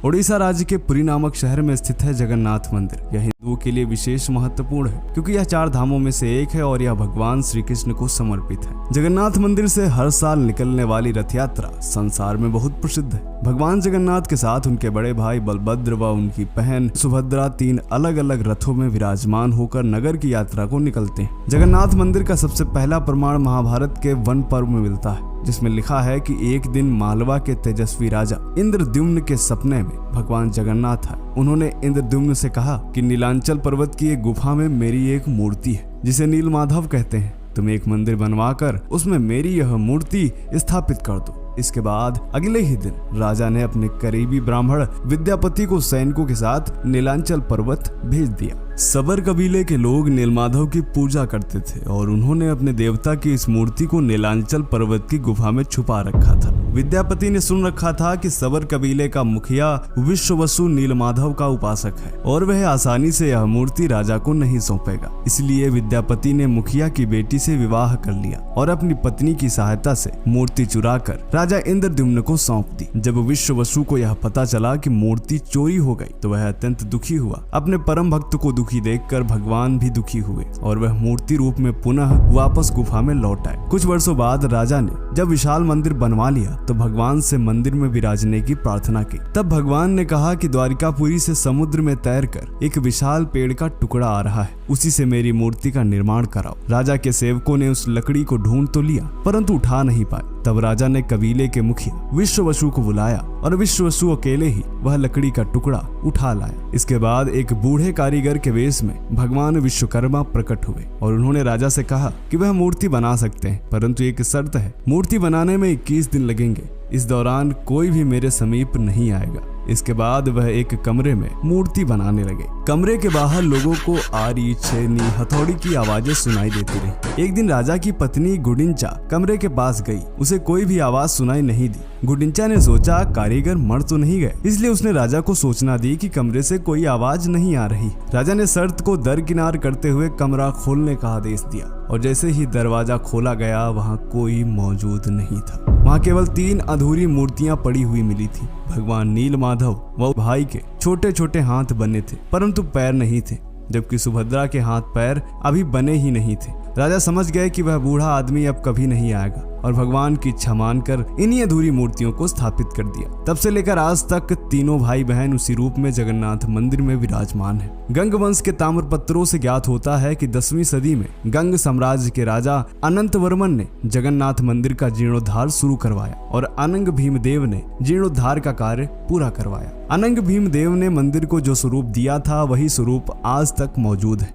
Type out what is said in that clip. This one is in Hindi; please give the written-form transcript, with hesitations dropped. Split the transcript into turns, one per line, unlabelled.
ओडिशा राज्य के पुरी नामक शहर में स्थित है जगन्नाथ मंदिर। यह हिंदुओं के लिए विशेष महत्वपूर्ण है क्योंकि यह 4 धामों में से एक है और यह भगवान श्री कृष्ण को समर्पित है। जगन्नाथ मंदिर से हर साल निकलने वाली रथ यात्रा संसार में बहुत प्रसिद्ध है। भगवान जगन्नाथ के साथ उनके बड़े भाई बलभद्र व उनकी बहन सुभद्रा 3 अलग अलग रथों में विराजमान होकर नगर की यात्रा को निकलते हैं। जगन्नाथ मंदिर का सबसे पहला प्रमाण महाभारत के वन पर्व में मिलता है, जिसमें लिखा है कि एक दिन मालवा के तेजस्वी राजा इंद्रद्युम्न के सपने में भगवान जगन्नाथ आए। उन्होंने इंद्रद्युम्न से कहा कि नीलांचल पर्वत की एक गुफा में मेरी एक मूर्ति है जिसे नीलमाधव कहते हैं। तुम एक मंदिर बनवाकर उसमें मेरी यह मूर्ति स्थापित कर दो। इसके बाद अगले ही दिन राजा ने अपने करीबी ब्राह्मण विद्यापति को सैनिकों के साथ नीलांचल पर्वत भेज दिया। सबर कबीले के लोग नीलमाधव की पूजा करते थे और उन्होंने अपने देवता की इस मूर्ति को नीलांचल पर्वत की गुफा में छुपा रखा था। विद्यापति ने सुन रखा था कि सबर कबीले का मुखिया विश्ववसु नीलमाधव का उपासक है और वह आसानी से यह मूर्ति राजा को नहीं सौंपेगा। इसलिए विद्यापति ने मुखिया की बेटी से विवाह कर लिया और अपनी पत्नी की सहायता से मूर्ति चुराकर राजा इंद्रद्युम्न को सौंप दी। जब विश्ववसु को यह पता चला कि मूर्ति चोरी हो गई तो वह अत्यंत दुखी हुआ। अपने परम भक्त को दुखी देखकर भगवान भी दुखी हुए और वह मूर्ति रूप में पुनः वापस गुफा में लौट आए। कुछ वर्षों बाद राजा ने जब विशाल मंदिर बनवा लिया तो भगवान से मंदिर में विराजने की प्रार्थना की। तब भगवान ने कहा कि द्वारिकापुरी से समुद्र में तैरकर एक विशाल पेड़ का टुकड़ा आ रहा है, उसी से मेरी मूर्ति का निर्माण कराओ। राजा के सेवकों ने उस लकड़ी को ढूंढ तो लिया परंतु उठा नहीं पाए। तब राजा ने कबीले के मुखिया विश्ववसु को बुलाया और विश्ववसु अकेले ही वह लकड़ी का टुकड़ा उठा लाया। इसके बाद एक बूढ़े कारीगर के वेश में भगवान विश्वकर्मा प्रकट हुए और उन्होंने राजा से कहा कि वह मूर्ति बना सकते हैं, परंतु एक शर्त है, मूर्ति बनाने में 21 दिन लगेंगे। इस दौरान कोई भी मेरे समीप नहीं आएगा। इसके बाद वह एक कमरे में मूर्ति बनाने लगे। कमरे के बाहर लोगों को आरी, छेनी, हथौड़ी की आवाजें सुनाई देती रही। एक दिन राजा की पत्नी गुडिंचा कमरे के पास गई। उसे कोई भी आवाज सुनाई नहीं दी। गुडिंचा ने सोचा कारीगर मर तो नहीं गए, इसलिए उसने राजा को सूचना दी कि कमरे से कोई आवाज नहीं आ रही। राजा ने शर्त को दरकिनार करते हुए कमरा खोलने का आदेश दिया और जैसे ही दरवाजा खोला गया वहाँ कोई मौजूद नहीं था। वहाँ केवल 3 अधूरी मूर्तियां पड़ी हुई मिली थी। भगवान नीलमाधव व भाई के छोटे छोटे हाथ बने थे परंतु पैर नहीं थे, जबकि सुभद्रा के हाथ पैर अभी बने ही नहीं थे। राजा समझ गए कि वह बूढ़ा आदमी अब कभी नहीं आएगा और भगवान की इच्छा मानकर इन्हीं अधूरी मूर्तियों को स्थापित कर दिया। तब से लेकर आज तक तीनों भाई बहन उसी रूप में जगन्नाथ मंदिर में विराजमान है। गंग वंश के ताम्रपत्रों से ज्ञात होता है कि 10वीं सदी में गंग साम्राज्य के राजा अनंतवर्मन ने जगन्नाथ मंदिर का जीर्णोद्धार शुरू करवाया और अनंग भीमदेव ने जीर्णोद्धार का कार्य पूरा करवाया। अनंग भीमदेव ने मंदिर को जो स्वरूप दिया था वही स्वरूप आज तक मौजूद है।